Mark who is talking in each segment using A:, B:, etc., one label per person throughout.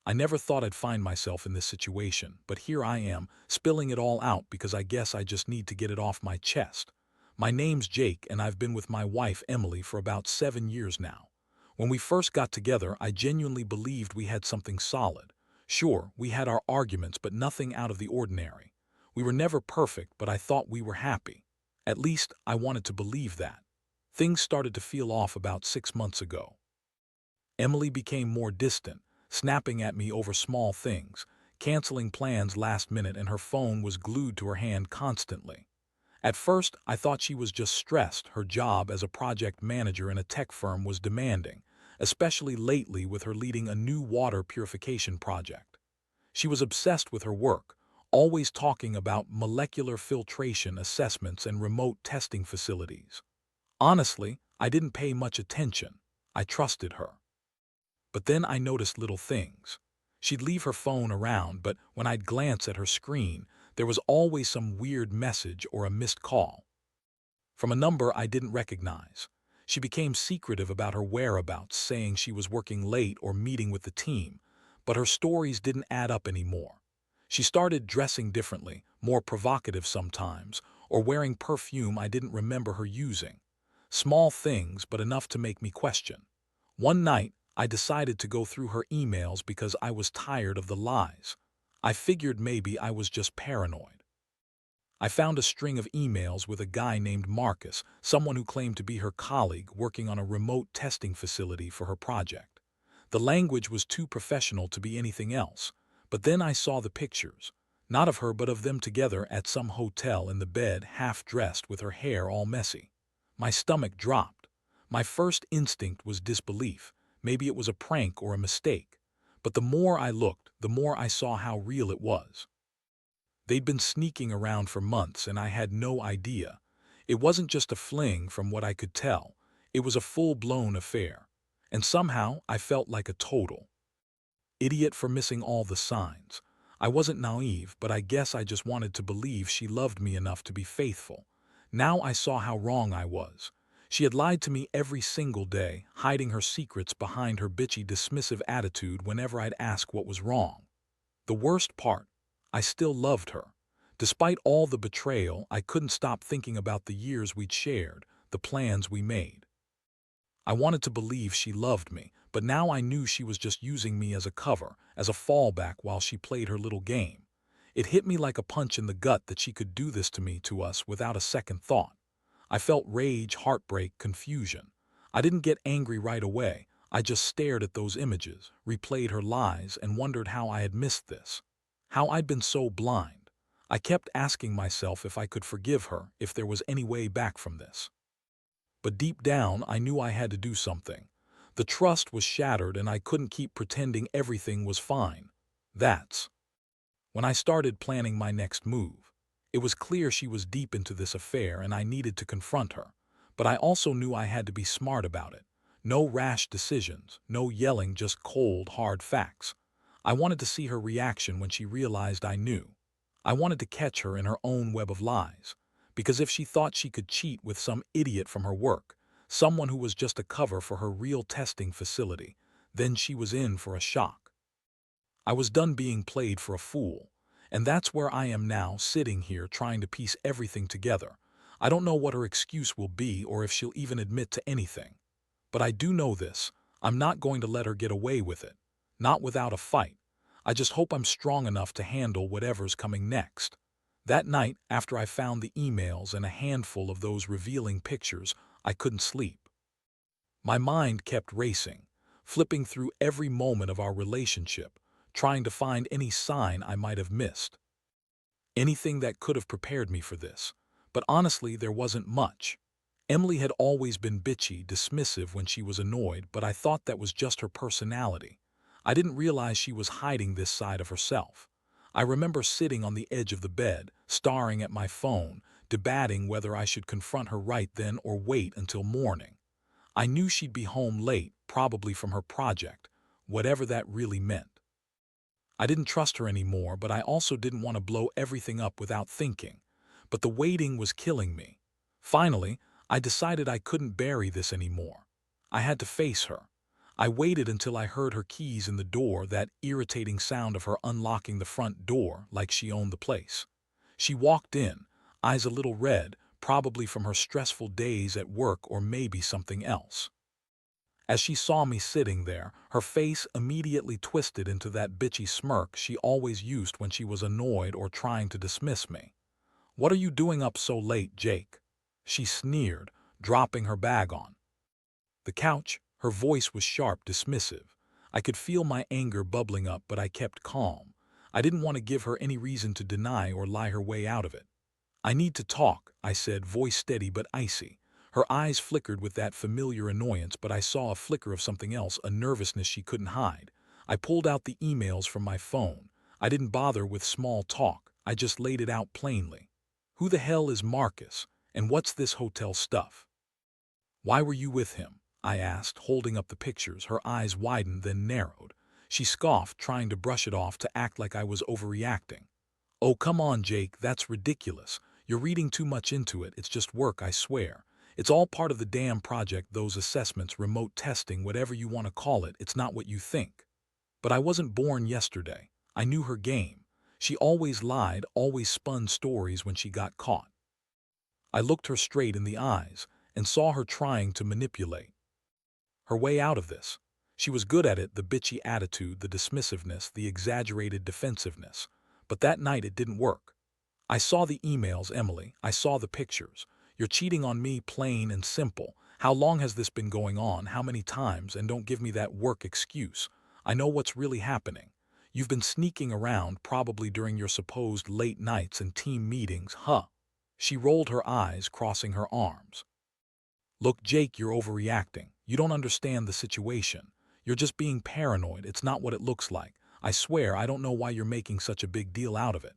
A: I never thought I'd find myself in this situation, but here I am, spilling it all out because I guess I just need to get it off my chest. My name's Jake, and I've been with my wife, Emily, for about 7 years now. When we first got together, I genuinely believed we had something solid. Sure, we had our arguments, but nothing out of the ordinary. We were never perfect, but I thought we were happy. At least, I wanted to believe that. Things started to feel off about 6 months ago. Emily became more distant, snapping at me over small things, canceling plans last minute, and her phone was glued to her hand constantly. At first, I thought she was just stressed. Her job as a project manager in a tech firm was demanding, especially lately with her leading a new water purification project. She was obsessed with her work, always talking about molecular filtration assessments and remote testing facilities. Honestly, I didn't pay much attention. I trusted her. But then I noticed little things. She'd leave her phone around, but when I'd glance at her screen, there was always some weird message or a missed call from a number I didn't recognize. She became secretive about her whereabouts, saying she was working late or meeting with the team, but her stories didn't add up anymore. She started dressing differently, more provocative sometimes, or wearing perfume I didn't remember her using. Small things, but enough to make me question. One night, I decided to go through her emails because I was tired of the lies. I figured maybe I was just paranoid. I found a string of emails with a guy named Marcus, someone who claimed to be her colleague working on a remote testing facility for her project. The language was too professional to be anything else, but then I saw the pictures, not of her but of them together at some hotel in the bed, half dressed with her hair all messy. My stomach dropped. My first instinct was disbelief. Maybe it was a prank or a mistake. But the more I looked, the more I saw how real it was. They'd been sneaking around for months, and I had no idea. It wasn't just a fling from what I could tell. It was a full-blown affair. And somehow I felt like a total idiot for missing all the signs. I wasn't naive, but I guess I just wanted to believe she loved me enough to be faithful. Now I saw how wrong I was. She had lied to me every single day, hiding her secrets behind her bitchy, dismissive attitude whenever I'd ask what was wrong. The worst part, I still loved her. Despite all the betrayal, I couldn't stop thinking about the years we'd shared, the plans we made. I wanted to believe she loved me, but now I knew she was just using me as a cover, as a fallback while she played her little game. It hit me like a punch in the gut that she could do this to us without a second thought. I felt rage, heartbreak, confusion. I didn't get angry right away. I just stared at those images, replayed her lies, and wondered how I had missed this. How I'd been so blind. I kept asking myself if I could forgive her, if there was any way back from this. But deep down, I knew I had to do something. The trust was shattered, and I couldn't keep pretending everything was fine. That's when I started planning my next move. It was clear she was deep into this affair, and I needed to confront her. But I also knew I had to be smart about it. No rash decisions, no yelling, just cold, hard facts. I wanted to see her reaction when she realized I knew. I wanted to catch her in her own web of lies. Because if she thought she could cheat with some idiot from her work, someone who was just a cover for her real testing facility, then she was in for a shock. I was done being played for a fool. And that's where I am now, sitting here trying to piece everything together. I don't know what her excuse will be or if she'll even admit to anything. But I do know this. I'm not going to let her get away with it. Not without a fight. I just hope I'm strong enough to handle whatever's coming next. That night, after I found the emails and a handful of those revealing pictures, I couldn't sleep. My mind kept racing, flipping through every moment of our relationship, trying to find any sign I might have missed. Anything that could have prepared me for this. But honestly, there wasn't much. Emily had always been bitchy, dismissive when she was annoyed, but I thought that was just her personality. I didn't realize she was hiding this side of herself. I remember sitting on the edge of the bed, staring at my phone, debating whether I should confront her right then or wait until morning. I knew she'd be home late, probably from her project, whatever that really meant. I didn't trust her anymore, but I also didn't want to blow everything up without thinking. But the waiting was killing me. Finally, I decided I couldn't bury this anymore. I had to face her. I waited until I heard her keys in the door, that irritating sound of her unlocking the front door like she owned the place. She walked in, eyes a little red, probably from her stressful days at work or maybe something else. As she saw me sitting there, her face immediately twisted into that bitchy smirk she always used when she was annoyed or trying to dismiss me. "What are you doing up so late, Jake?" she sneered, dropping her bag on the couch. Her voice was sharp, dismissive. I could feel my anger bubbling up, but I kept calm. I didn't want to give her any reason to deny or lie her way out of it. "I need to talk," I said, voice steady but icy. Her eyes flickered with that familiar annoyance, but I saw a flicker of something else, a nervousness she couldn't hide. I pulled out the emails from my phone. I didn't bother with small talk. I just laid it out plainly. "Who the hell is Marcus? And what's this hotel stuff? Why were you with him?" I asked, holding up the pictures. Her eyes widened, then narrowed. She scoffed, trying to brush it off to act like I was overreacting. "Oh, come on, Jake, that's ridiculous. You're reading too much into it. It's just work, I swear. It's all part of the damn project, those assessments, remote testing, whatever you want to call it. It's not what you think." But I wasn't born yesterday. I knew her game. She always lied, always spun stories when she got caught. I looked her straight in the eyes and saw her trying to manipulate her way out of this. She was good at it, the bitchy attitude, the dismissiveness, the exaggerated defensiveness. But that night it didn't work. "I saw the emails, Emily. I saw the pictures. You're cheating on me, plain and simple. How long has this been going on? How many times? And don't give me that work excuse. I know what's really happening. You've been sneaking around, probably during your supposed late nights and team meetings, huh?" She rolled her eyes, crossing her arms. "Look, Jake, you're overreacting. You don't understand the situation. You're just being paranoid. It's not what it looks like. I swear I don't know why you're making such a big deal out of it."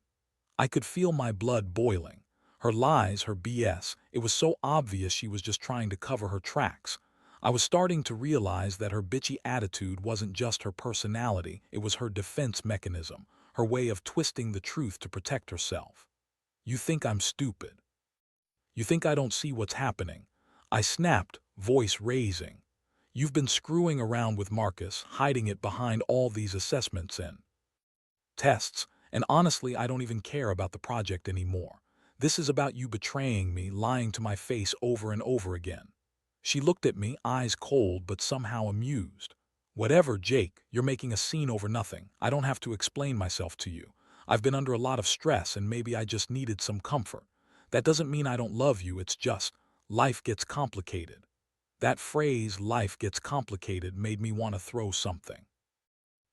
A: I could feel my blood boiling. Her lies, her BS, it was so obvious she was just trying to cover her tracks. I was starting to realize that her bitchy attitude wasn't just her personality, it was her defense mechanism, her way of twisting the truth to protect herself. "You think I'm stupid. You think I don't see what's happening," I snapped, voice raising. "You've been screwing around with Marcus, hiding it behind all these assessments and tests, and honestly, I don't even care about the project anymore. This is about you betraying me, lying to my face over and over again." She looked at me, eyes cold but somehow amused. "Whatever, Jake, you're making a scene over nothing. I don't have to explain myself to you. I've been under a lot of stress and maybe I just needed some comfort. That doesn't mean I don't love you, it's just, life gets complicated." That phrase, "life gets complicated," made me want to throw something.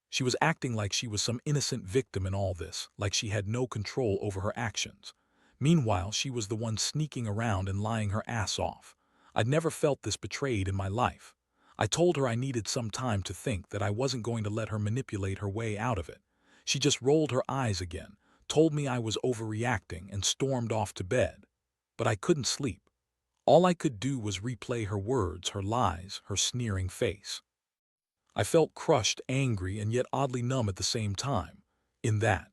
A: She was acting like she was some innocent victim in all this, like she had no control over her actions. Meanwhile, she was the one sneaking around and lying her ass off. I'd never felt this betrayed in my life. I told her I needed some time to think, that I wasn't going to let her manipulate her way out of it. She just rolled her eyes again, told me I was overreacting, and stormed off to bed. But I couldn't sleep. All I could do was replay her words, her lies, her sneering face. I felt crushed, angry, and yet oddly numb at the same time. In that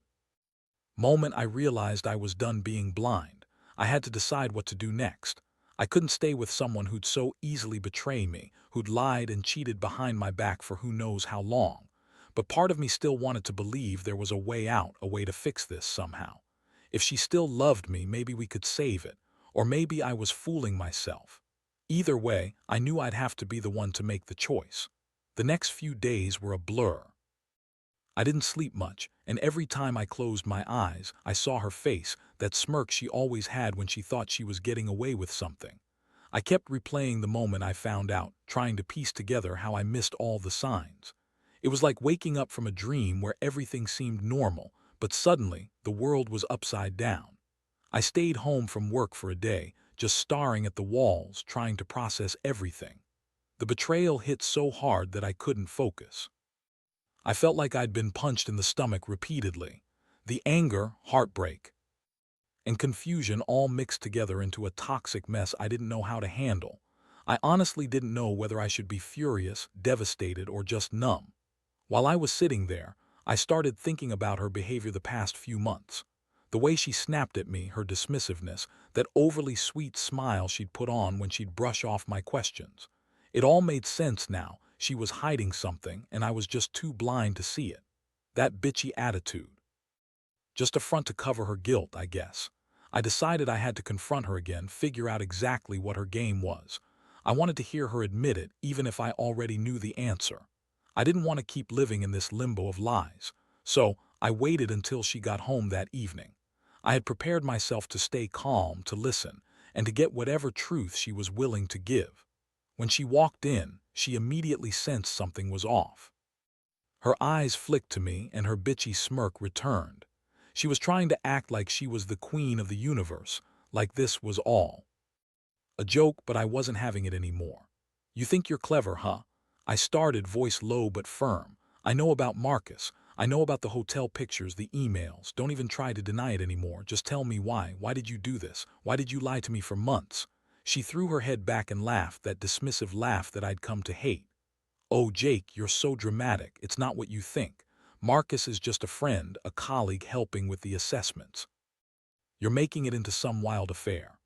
A: moment, I realized I was done being blind. I had to decide what to do next. I couldn't stay with someone who'd so easily betray me, who'd lied and cheated behind my back for who knows how long. But part of me still wanted to believe there was a way out, a way to fix this somehow. If she still loved me, maybe we could save it. Or maybe I was fooling myself. Either way, I knew I'd have to be the one to make the choice. The next few days were a blur. I didn't sleep much, and every time I closed my eyes, I saw her face, that smirk she always had when she thought she was getting away with something. I kept replaying the moment I found out, trying to piece together how I missed all the signs. It was like waking up from a dream where everything seemed normal, but suddenly the world was upside down. I stayed home from work for a day, just staring at the walls, trying to process everything. The betrayal hit so hard that I couldn't focus. I felt like I'd been punched in the stomach repeatedly. The anger, heartbreak, and confusion all mixed together into a toxic mess I didn't know how to handle. I honestly didn't know whether I should be furious, devastated, or just numb. While I was sitting there, I started thinking about her behavior the past few months. The way she snapped at me, her dismissiveness, that overly sweet smile she'd put on when she'd brush off my questions. It all made sense now. she was hiding something and I was just too blind to see it. That bitchy attitude. Just a front to cover her guilt, I guess. I decided I had to confront her again, figure out exactly what her game was. I wanted to hear her admit it, even if I already knew the answer. I didn't want to keep living in this limbo of lies. So, I waited until she got home that evening. I had prepared myself to stay calm, to listen, and to get whatever truth she was willing to give. When she walked in, she immediately sensed something was off. Her eyes flicked to me and her bitchy smirk returned. She was trying to act like she was the queen of the universe, like this was all a joke, but I wasn't having it anymore. You think you're clever, huh? I started, voice low but firm. I know about Marcus. I know about the hotel pictures, the emails. Don't even try to deny it anymore. Just tell me why. Why did you do this? Why did you lie to me for months? She threw her head back and laughed, that dismissive laugh that I'd come to hate. Oh, Jake, you're so dramatic. It's not what you think. Marcus is just a friend, a colleague helping with the assessments. You're making it into some wild affair.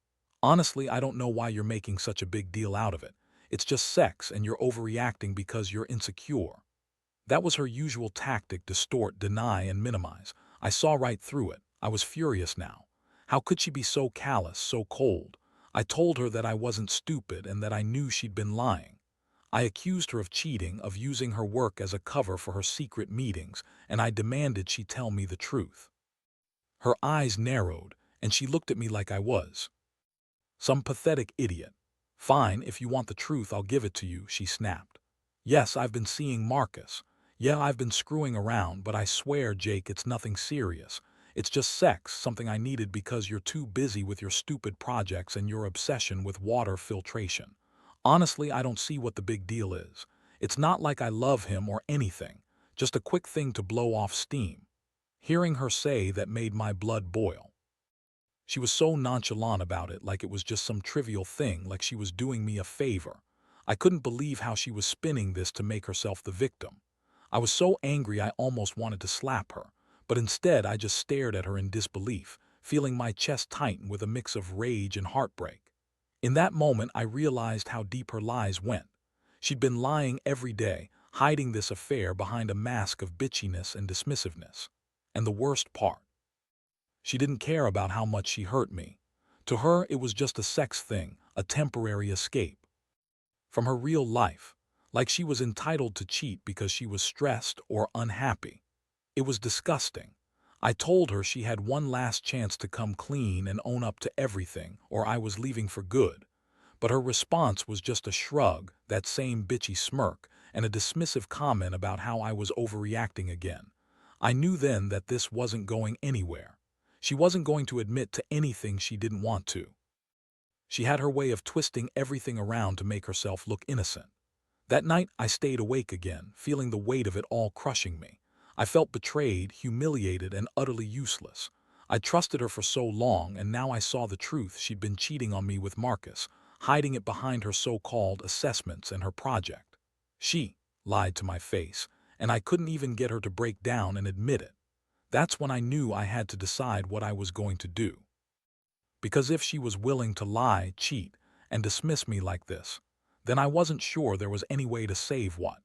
A: Honestly, I don't know why you're making such a big deal out of it. It's just sex and you're overreacting because you're insecure. That was her usual tactic: distort, deny, and minimize. I saw right through it. I was furious now. How could she be so callous, so cold? I told her that I wasn't stupid and that I knew she'd been lying. I accused her of cheating, of using her work as a cover for her secret meetings, and I demanded she tell me the truth. Her eyes narrowed, and she looked at me like I was some pathetic idiot. Fine, if you want the truth, I'll give it to you, she snapped. Yes, I've been seeing Marcus. Yeah, I've been screwing around, but I swear, Jake, it's nothing serious. It's just sex, something I needed because you're too busy with your stupid projects and your obsession with water filtration. Honestly, I don't see what the big deal is. It's not like I love him or anything, just a quick thing to blow off steam. Hearing her say that made my blood boil. She was so nonchalant about it, like it was just some trivial thing, like she was doing me a favor. I couldn't believe how she was spinning this to make herself the victim. I was so angry I almost wanted to slap her, but instead I just stared at her in disbelief, feeling my chest tighten with a mix of rage and heartbreak. In that moment, I realized how deep her lies went. She'd been lying every day, hiding this affair behind a mask of bitchiness and dismissiveness. And the worst part, she didn't care about how much she hurt me. To her, it was just a sex thing, a temporary escape from her real life, like she was entitled to cheat because she was stressed or unhappy. It was disgusting. I told her she had one last chance to come clean and own up to everything, or I was leaving for good. But her response was just a shrug, that same bitchy smirk, and a dismissive comment about how I was overreacting again. I knew then that this wasn't going anywhere. She wasn't going to admit to anything she didn't want to. She had her way of twisting everything around to make herself look innocent. That night, I stayed awake again, feeling the weight of it all crushing me. I felt betrayed, humiliated, and utterly useless. I trusted her for so long, and now I saw the truth. She'd been cheating on me with Marcus, hiding it behind her so-called assessments and her project. She lied to my face, and I couldn't even get her to break down and admit it. That's when I knew I had to decide what I was going to do. Because if she was willing to lie, cheat, and dismiss me like this, then I wasn't sure there was any way to save what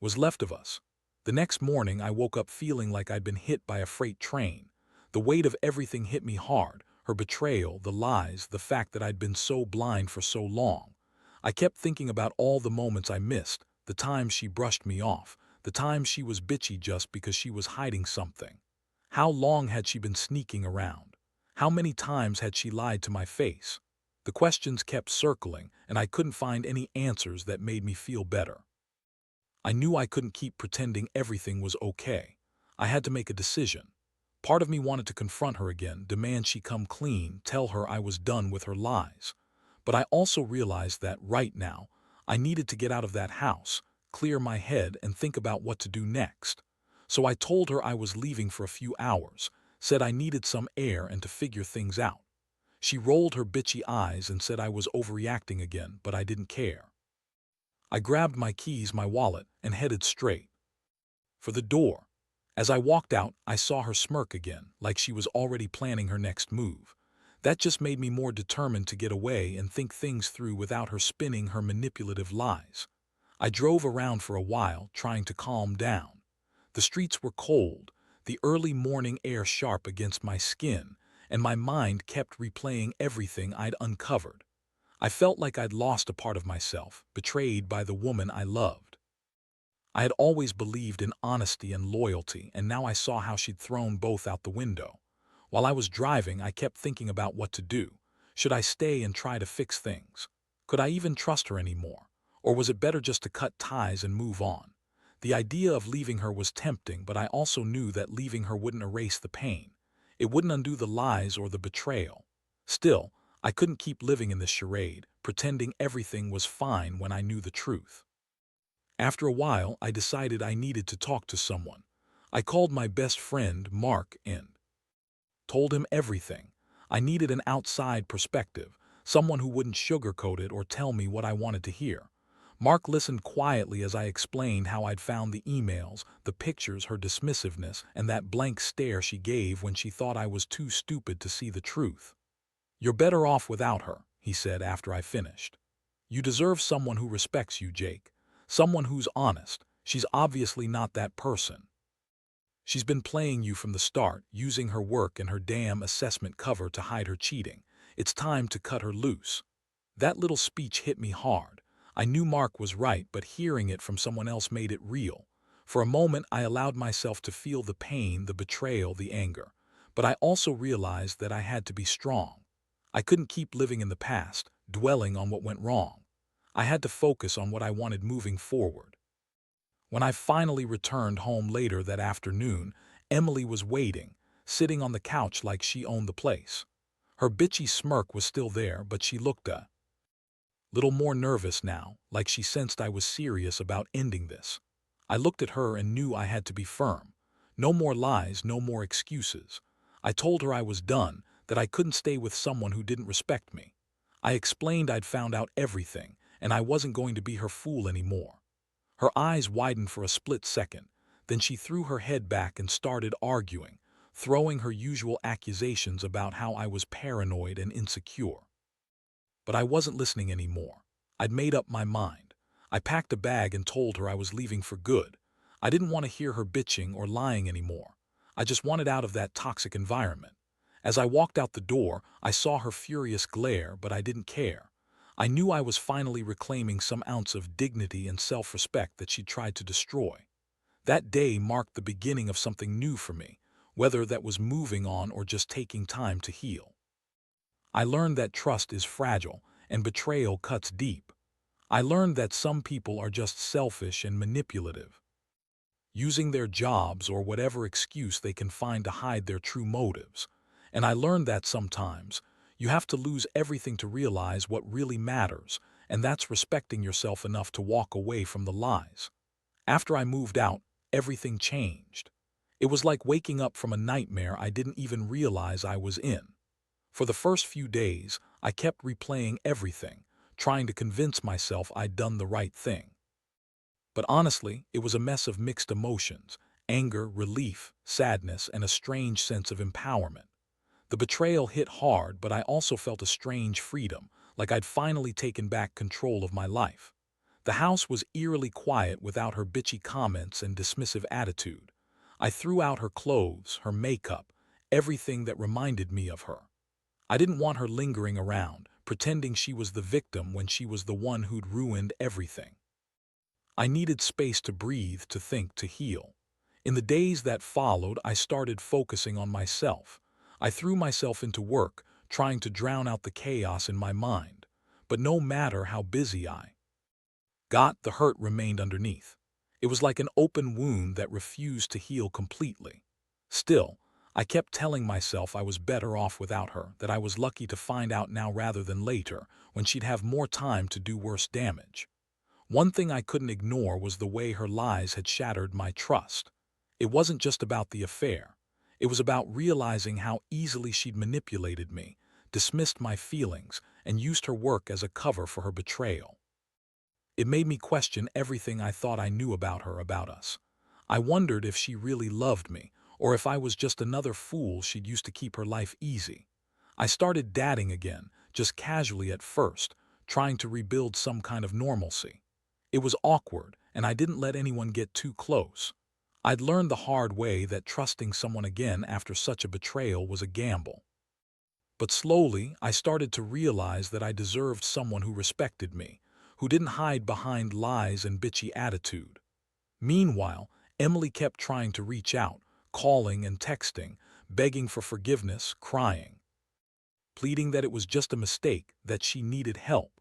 A: was left of us. The next morning, I woke up feeling like I'd been hit by a freight train. The weight of everything hit me hard: her betrayal, the lies, the fact that I'd been so blind for so long. I kept thinking about all the moments I missed, the times she brushed me off, the times she was bitchy just because she was hiding something. How long had she been sneaking around? How many times had she lied to my face? The questions kept circling, and I couldn't find any answers that made me feel better. I knew I couldn't keep pretending everything was okay. I had to make a decision. Part of me wanted to confront her again, demand she come clean, tell her I was done with her lies. But I also realized that right now, I needed to get out of that house, clear my head, and think about what to do next. So I told her I was leaving for a few hours, said I needed some air and to figure things out. She rolled her bitchy eyes and said I was overreacting again, but I didn't care. I grabbed my keys, my wallet, and headed straight for the door. As I walked out, I saw her smirk again, like she was already planning her next move. That just made me more determined to get away and think things through without her spinning her manipulative lies. I drove around for a while, trying to calm down. The streets were cold, the early morning air sharp against my skin, and my mind kept replaying everything I'd uncovered. I felt like I'd lost a part of myself, betrayed by the woman I loved. I had always believed in honesty and loyalty, and now I saw how she'd thrown both out the window. While I was driving, I kept thinking about what to do. Should I stay and try to fix things? Could I even trust her anymore? Or was it better just to cut ties and move on? The idea of leaving her was tempting, but I also knew that leaving her wouldn't erase the pain. It wouldn't undo the lies or the betrayal. Still, I couldn't keep living in this charade, pretending everything was fine when I knew the truth. After a while, I decided I needed to talk to someone. I called my best friend, Mark, and told him everything. I needed an outside perspective, someone who wouldn't sugarcoat it or tell me what I wanted to hear. Mark listened quietly as I explained how I'd found the emails, the pictures, her dismissiveness, and that blank stare she gave when she thought I was too stupid to see the truth. "You're better off without her," he said after I finished. "You deserve someone who respects you, Jake. Someone who's honest. She's obviously not that person. She's been playing you from the start, using her work and her damn assessment cover to hide her cheating. It's time to cut her loose." That little speech hit me hard. I knew Mark was right, but hearing it from someone else made it real. For a moment, I allowed myself to feel the pain, the betrayal, the anger. But I also realized that I had to be strong. I couldn't keep living in the past, dwelling on what went wrong. I had to focus on what I wanted moving forward. When I finally returned home later that afternoon, Emily was waiting, sitting on the couch like she owned the place. Her bitchy smirk was still there, but she looked a little more nervous now, like she sensed I was serious about ending this. I looked at her and knew I had to be firm. No more lies, no more excuses. I told her I was done, that I couldn't stay with someone who didn't respect me. I explained I'd found out everything, and I wasn't going to be her fool anymore. Her eyes widened for a split second, then she threw her head back and started arguing, throwing her usual accusations about how I was paranoid and insecure. But I wasn't listening anymore. I'd made up my mind. I packed a bag and told her I was leaving for good. I didn't want to hear her bitching or lying anymore. I just wanted out of that toxic environment. As I walked out the door, I saw her furious glare, but I didn't care. I knew I was finally reclaiming some ounce of dignity and self-respect that she'd tried to destroy. That day marked the beginning of something new for me, whether that was moving on or just taking time to heal. I learned that trust is fragile and betrayal cuts deep. I learned that some people are just selfish and manipulative, using their jobs or whatever excuse they can find to hide their true motives. And I learned that sometimes you have to lose everything to realize what really matters, and that's respecting yourself enough to walk away from the lies. After I moved out, everything changed. It was like waking up from a nightmare I didn't even realize I was in. For the first few days, I kept replaying everything, trying to convince myself I'd done the right thing. But honestly, it was a mess of mixed emotions: anger, relief, sadness, and a strange sense of empowerment. The betrayal hit hard, but I also felt a strange freedom, like I'd finally taken back control of my life. The house was eerily quiet without her bitchy comments and dismissive attitude. I threw out her clothes, her makeup, everything that reminded me of her. I didn't want her lingering around, pretending she was the victim when she was the one who'd ruined everything. I needed space to breathe, to think, to heal. In the days that followed, I started focusing on myself. I threw myself into work, trying to drown out the chaos in my mind. But no matter how busy I got, the hurt remained underneath. It was like an open wound that refused to heal completely. Still, I kept telling myself I was better off without her, that I was lucky to find out now rather than later, when she'd have more time to do worse damage. One thing I couldn't ignore was the way her lies had shattered my trust. It wasn't just about the affair. It was about realizing how easily she'd manipulated me, dismissed my feelings, and used her work as a cover for her betrayal. It made me question everything I thought I knew about her, about us. I wondered if she really loved me, or if I was just another fool she'd used to keep her life easy. I started dating again, just casually at first, trying to rebuild some kind of normalcy. It was awkward, and I didn't let anyone get too close. I'd learned the hard way that trusting someone again after such a betrayal was a gamble. But slowly, I started to realize that I deserved someone who respected me, who didn't hide behind lies and bitchy attitude. Meanwhile, Emily kept trying to reach out, calling and texting, begging for forgiveness, crying, pleading that it was just a mistake, that she needed help.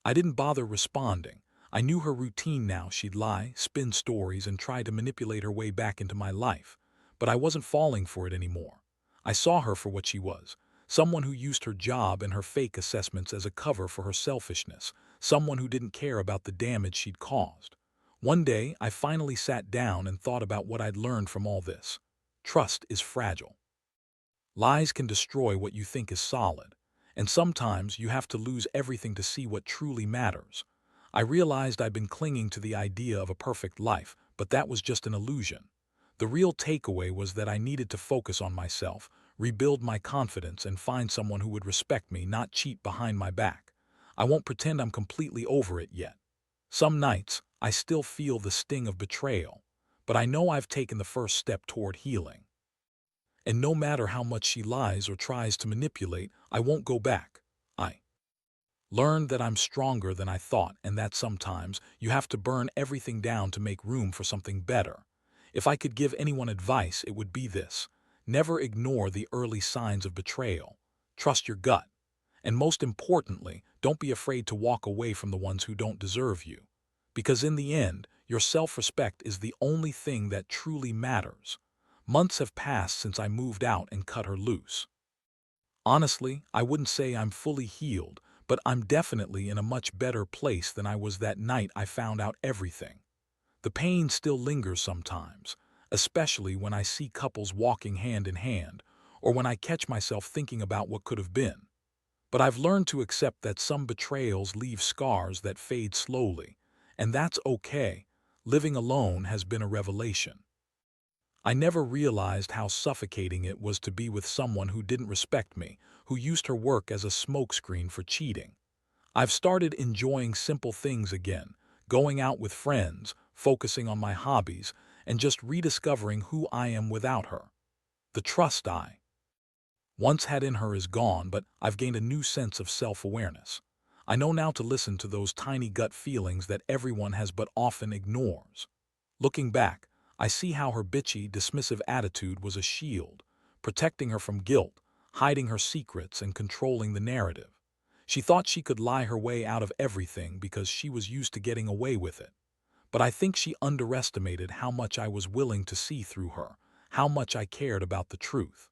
A: I didn't bother responding. I knew her routine now. She'd lie, spin stories, and try to manipulate her way back into my life. But I wasn't falling for it anymore. I saw her for what she was. Someone who used her job and her fake assessments as a cover for her selfishness. Someone who didn't care about the damage she'd caused. One day, I finally sat down and thought about what I'd learned from all this. Trust is fragile. Lies can destroy what you think is solid, and sometimes you have to lose everything to see what truly matters. I realized I'd been clinging to the idea of a perfect life, but that was just an illusion. The real takeaway was that I needed to focus on myself, rebuild my confidence, and find someone who would respect me, not cheat behind my back. I won't pretend I'm completely over it yet. Some nights, I still feel the sting of betrayal, but I know I've taken the first step toward healing. And no matter how much she lies or tries to manipulate, I won't go back. I learned that I'm stronger than I thought, and that sometimes you have to burn everything down to make room for something better. If I could give anyone advice, it would be this. Never ignore the early signs of betrayal. Trust your gut. And most importantly, don't be afraid to walk away from the ones who don't deserve you. Because in the end, your self-respect is the only thing that truly matters. Months have passed since I moved out and cut her loose. Honestly, I wouldn't say I'm fully healed, but I'm definitely in a much better place than I was that night I found out everything. The pain still lingers sometimes, especially when I see couples walking hand in hand, or when I catch myself thinking about what could have been. But I've learned to accept that some betrayals leave scars that fade slowly, and that's okay. Living alone has been a revelation. I never realized how suffocating it was to be with someone who didn't respect me, who used her work as a smokescreen for cheating. I've started enjoying simple things again, going out with friends, focusing on my hobbies, and just rediscovering who I am without her. The trust I once had in her is gone, but I've gained a new sense of self-awareness. I know now to listen to those tiny gut feelings that everyone has but often ignores. Looking back, I see how her bitchy, dismissive attitude was a shield, protecting her from guilt, hiding her secrets, and controlling the narrative. She thought she could lie her way out of everything because she was used to getting away with it. But I think she underestimated how much I was willing to see through her, how much I cared about the truth.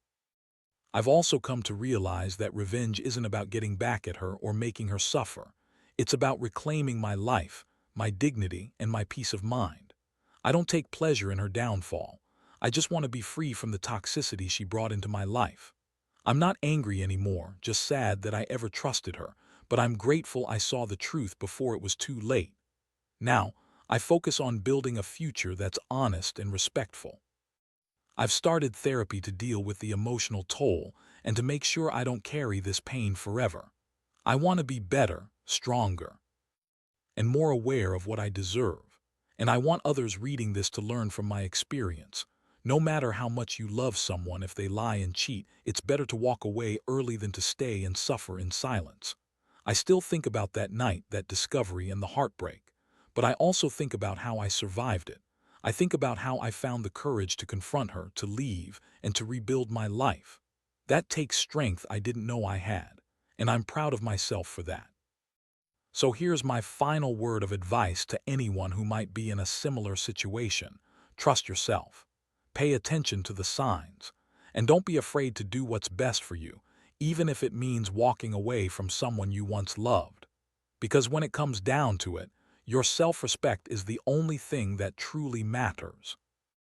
A: I've also come to realize that revenge isn't about getting back at her or making her suffer. It's about reclaiming my life, my dignity, and my peace of mind. I don't take pleasure in her downfall. I just want to be free from the toxicity she brought into my life. I'm not angry anymore, just sad that I ever trusted her, but I'm grateful I saw the truth before it was too late. Now, I focus on building a future that's honest and respectful. I've started therapy to deal with the emotional toll and to make sure I don't carry this pain forever. I want to be better, stronger, and more aware of what I deserve. And I want others reading this to learn from my experience. No matter how much you love someone, if they lie and cheat, it's better to walk away early than to stay and suffer in silence. I still think about that night, that discovery, and the heartbreak. But I also think about how I survived it. I think about how I found the courage to confront her, to leave, and to rebuild my life. That takes strength I didn't know I had, and I'm proud of myself for that. So here's my final word of advice to anyone who might be in a similar situation. Trust yourself. Pay attention to the signs. And don't be afraid to do what's best for you, even if it means walking away from someone you once loved. Because when it comes down to it, your self-respect is the only thing that truly matters.